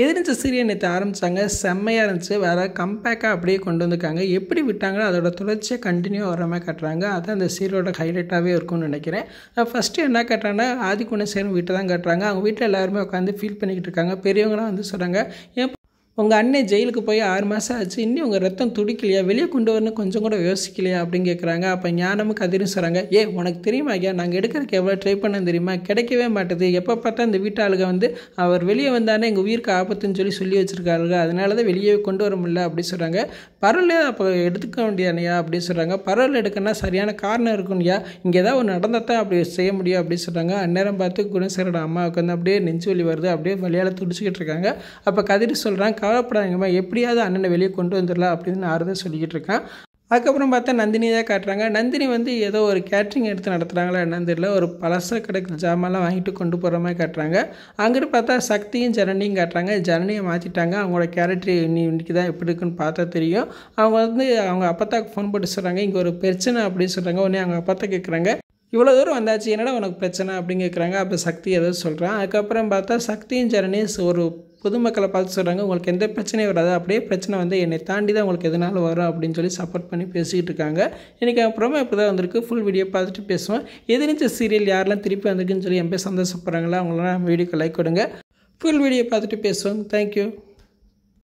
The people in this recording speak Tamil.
எதிர்த்து சீரியல் நேற்று ஆரம்பித்தாங்க, செம்மையாக இருந்துச்சு. வேறு கம்பேக்காக அப்படியே கொண்டு வந்திருக்காங்க. எப்படி விட்டாங்களோ அதோட தொடர்ச்சியாக கண்டினியூ வர மாதிரி காட்டுறாங்க. அதுதான் அந்த சீரியலோட ஹைலைட்டாகவே இருக்கும்னு நினைக்கிறேன். ஃபஸ்ட்டு என்ன காட்டுறாங்கன்னா, ஆதிகுணசேகரன் வீட்டை தான் காட்டுறாங்க. அவங்க வீட்டில் எல்லாருமே உட்காந்து ஃபீல் பண்ணிக்கிட்டு இருக்காங்க. பெரியவங்களாம் வந்து சொல்கிறாங்க, ஏன் உங்கள் அண்ணன் ஜெயிலுக்கு போய் 6 மாதம் ஆச்சு, இன்னும் உங்கள் ரத்தம் துடிக்கலையா, வெளியே கொண்டு வரணும் கொஞ்சம் கூட யோசிக்கலையா அப்படின்னு கேட்குறாங்க. அப்போ ஞானமும் கதிரும் சொல்கிறாங்க, உனக்கு தெரியுமா ஐயா, நாங்கள் எடுக்கிறதுக்கு எவ்வளோ ட்ரை பண்ண தெரியுமா, கிடைக்கவே மாட்டேது. எப்போ பார்த்தா இந்த வீட்டாளுங்க வந்து அவர் வெளியே வந்தானே எங்கள் உயிருக்கு ஆபத்துன்னு சொல்லி வச்சுருக்காருங்க, அதனால தான் வெளியே கொண்டு வர முடியல அப்படின்னு சொல்கிறாங்க. பரவாயில்ல, அப்போ எடுத்துக்க வேண்டியானையா அப்படின்னு சொல்கிறாங்க. பரவாயில்ல, எடுக்கணும்னா சரியான காரணம் இருக்கும்யா, இங்கே ஏதாவது ஒன்று நடந்தால் தான் அப்படி செய்ய முடியும் அப்படின்னு சொல்கிறாங்க. அந்நேரம் பார்த்து குணசேகரோட அம்மாவுக்கு வந்து அப்படியே நெஞ்சு வலி வருது, அப்படியே வழியால் துடிச்சிக்கிட்டு இருக்காங்க. அப்போ கதிர் சொல்கிறாங்க, கவலைப்படாதீங்கம்மா, எப்படியாவது அண்ணனை வெளியே கொண்டு வந்துடலாம் அப்படின்னு ஆறுதல் சொல்லிக்கிட்டு இருக்கான். அதுக்கப்புறம் பார்த்தா நந்தினி தான் காட்டுறாங்க. நந்தினி வந்து ஏதோ ஒரு கேட்ரிங் எடுத்து நடத்துகிறாங்களா என்னன்னு தெரியல, ஒரு பழச கடைக்கு ஜாமான்லாம் வாங்கிட்டு கொண்டு போகிற மாதிரி காட்டுறாங்க. அங்கிட்டு பார்த்தா சக்தியும் ஜனனியும் காட்டுறாங்க. ஜனனியை மாற்றிட்டாங்க. அவங்களோட கேரக்டர் இன்னைக்கு தான் எப்படி இருக்குன்னு பார்த்தா தெரியும். அவங்க வந்து அவங்க அப்பத்தாக்கு ஃபோன் போட்டு சொல்கிறாங்க, இங்கே ஒரு பிரச்சனை அப்படின்னு சொல்கிறாங்க. உடனே அவங்க அப்பத்தா கேட்குறாங்க, இவ்வளோ தூரம் வந்தாச்சு, என்னடா உனக்கு பிரச்சனை அப்படின்னு கேட்குறாங்க. அப்போ சக்தி ஏதோ சொல்கிறான். அதுக்கப்புறம் பார்த்தா சக்தியும் ஜனனியும் ஒரு பொதுமக்களை பார்த்து சொல்கிறாங்க, உங்களுக்கு எந்த பிரச்சனையும் வராது, அப்படியே பிரச்சனை வந்து என்னை தாண்டி தான் உங்களுக்கு எதனாலும் வரும் அப்படின்னு சொல்லி சப்போர்ட் பண்ணி பேசிக்கிட்டு இருக்காங்க. எனக்கு அப்புறமா இப்படி தான் வந்திருக்கு. ஃபுல் வீடியோ பார்த்துட்டு பேசுவோம். எதிர்த்து சீரியல் யாரெல்லாம் திருப்பி வந்திருக்குன்னு சொல்லி என் பேர் சந்தோஷப்படுறாங்களா அவங்களாம் வீடியோக்கு லைக் கொடுங்க. ஃபுல் வீடியோ பார்த்துட்டு பேசுவோம். தேங்க்யூ.